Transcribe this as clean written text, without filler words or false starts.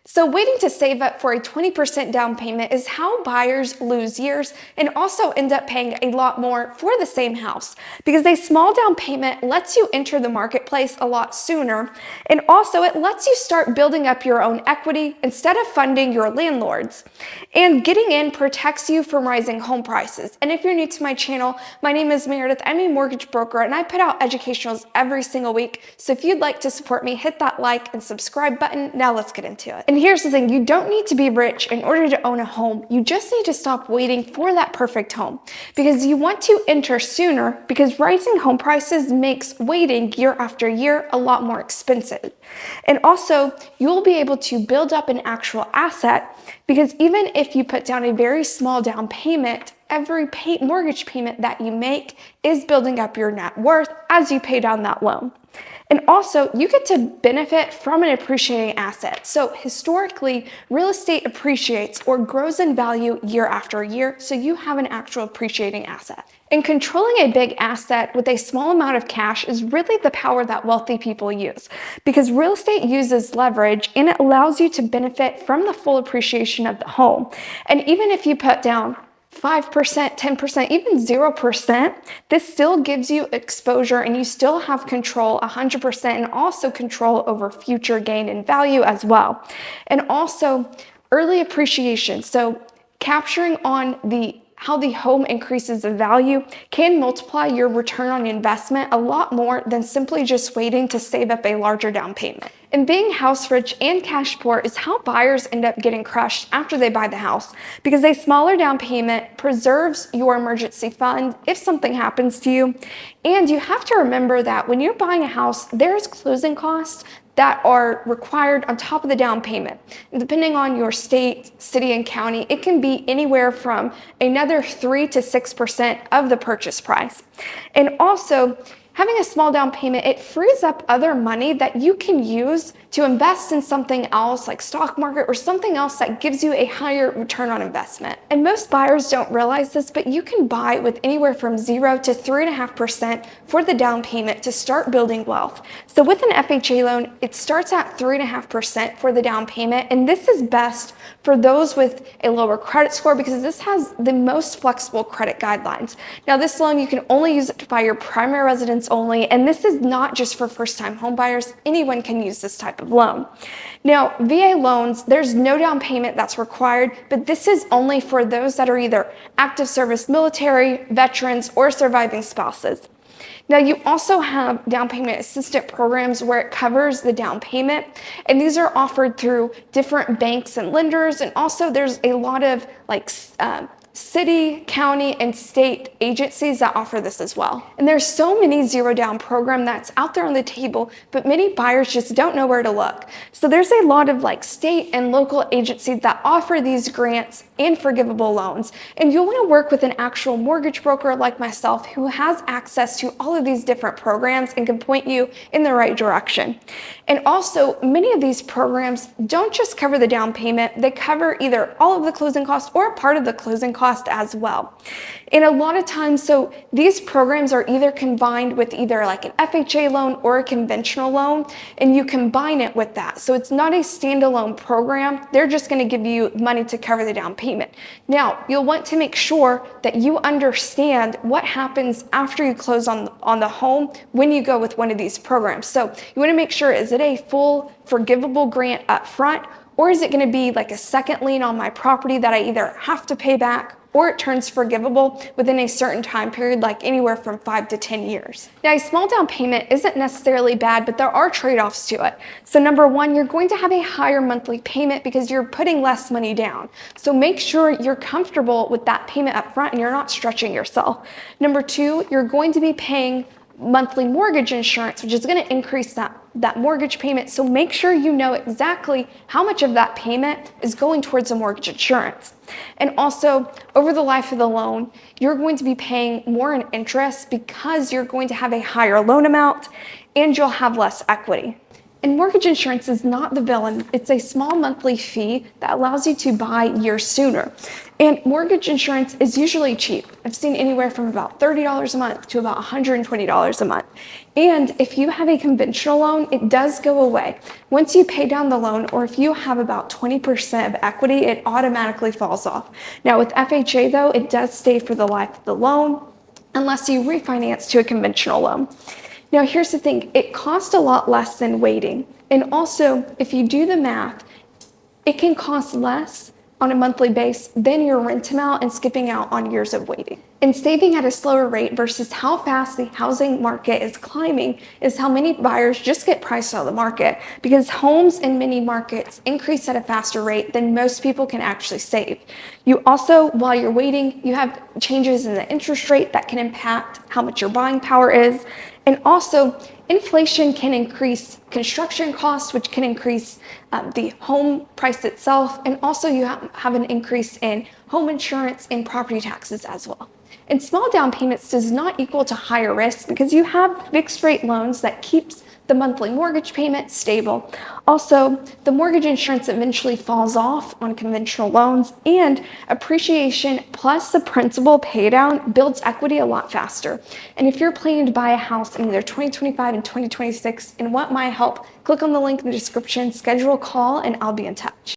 So waiting to save up for a 20% down payment is how buyers lose years and also end up paying a lot more for the same house, because a small down payment lets you enter the marketplace a lot sooner, and also it lets you start building up your own equity instead of funding your landlords. And getting in protects you from rising home prices. And if you're new to my channel, my name is Meredith. I'm a mortgage broker and I put out educationals every single week. So if you'd like to support me, hit that like and subscribe button. Now let's get into it. And here's the thing, you don't need to be rich in order to own a home. You just need to stop waiting for that perfect home, because you want to enter sooner, because rising home prices makes waiting year after year a lot more expensive. And also you'll be able to build up an actual asset, because even if you put down a very small down payment, every mortgage payment that you make is building up your net worth as you pay down that loan. And also, you get to benefit from an appreciating asset. So historically, real estate appreciates or grows in value year after year, so you have an actual appreciating asset. And controlling a big asset with a small amount of cash is really the power that wealthy people use, because real estate uses leverage and it allows you to benefit from the full appreciation of the home. And even if you put down 5%, 10%, even 0%, this still gives you exposure and you still have control 100%, and also control over future gain in value as well. And also early appreciation. So capturing on how the home increases in value can multiply your return on investment a lot more than simply just waiting to save up a larger down payment. And being house rich and cash poor is how buyers end up getting crushed after they buy the house, because a smaller down payment preserves your emergency fund if something happens to you. And you have to remember that when you're buying a house, there's closing costs that are required on top of the down payment. And depending on your state, city, and county, it can be anywhere from another 3 to 6% of the purchase price. And also, having a small down payment, it frees up other money that you can use to invest in something else like stock market or something else that gives you a higher return on investment. And most buyers don't realize this, but you can buy with anywhere from 0 to 3.5% for the down payment to start building wealth. So with an FHA loan, it starts at 3.5% for the down payment. And this is best for those with a lower credit score, because this has the most flexible credit guidelines. Now, this loan, you can only use it to buy your primary residence only, and this is not just for first-time home buyers. Anyone can use this type of loan. Now, VA loans, there's no down payment that's required, but this is only for those that are either active service military, veterans, or surviving spouses. Now, you also have down payment assistance programs where it covers the down payment, and these are offered through different banks and lenders, and also there's a lot of city, county, and state agencies that offer this as well. And there's so many zero down program that's out there on the table, but many buyers just don't know where to look. So there's a lot of state and local agencies that offer these grants and forgivable loans. And you'll want to work with an actual mortgage broker like myself who has access to all of these different programs and can point you in the right direction. And also, many of these programs don't just cover the down payment, they cover either all of the closing costs or a part of the closing cost as well. And a lot of times, so these programs are either combined with either an FHA loan or a conventional loan, and you combine it with that. So it's not a standalone program. They're just going to give you money to cover the down payment. Now, you'll want to make sure that you understand what happens after you close on the home when you go with one of these programs. So you want to make sure, is it a full forgivable grant up front, or is it going to be like a second lien on my property that I either have to pay back, or it turns forgivable within a certain time period, like anywhere from 5 to 10 years. Now, a small down payment isn't necessarily bad, but there are trade-offs to it. So number one, you're going to have a higher monthly payment because you're putting less money down. So make sure you're comfortable with that payment up front and you're not stretching yourself. Number two, you're going to be paying monthly mortgage insurance, which is going to increase that mortgage payment. So make sure you know exactly how much of that payment is going towards the mortgage insurance. And also, over the life of the loan, you're going to be paying more in interest because you're going to have a higher loan amount and you'll have less equity. And mortgage insurance is not the villain. It's a small monthly fee that allows you to buy years sooner. And mortgage insurance is usually cheap. I've seen anywhere from about $30 a month to about $120 a month. And if you have a conventional loan, it does go away. Once you pay down the loan, or if you have about 20% of equity, it automatically falls off. Now with FHA though, it does stay for the life of the loan unless you refinance to a conventional loan. Now here's the thing, it costs a lot less than waiting. And also, if you do the math, it can cost less on a monthly base than your rent amount and skipping out on years of waiting. And saving at a slower rate versus how fast the housing market is climbing is how many buyers just get priced out of the market, because homes in many markets increase at a faster rate than most people can actually save. You also, while you're waiting, you have changes in the interest rate that can impact how much your buying power is. And also, inflation can increase construction costs, which can increase the home price itself. And also you have an increase in home insurance and property taxes as well. And small down payments does not equal to higher risk because you have fixed rate loans that keeps the monthly mortgage payment stable. Also, the mortgage insurance eventually falls off on conventional loans, and appreciation plus the principal pay down builds equity a lot faster. And if you're planning to buy a house in either 2025 and 2026 and want my help, click on the link in the description, schedule a call, and I'll be in touch.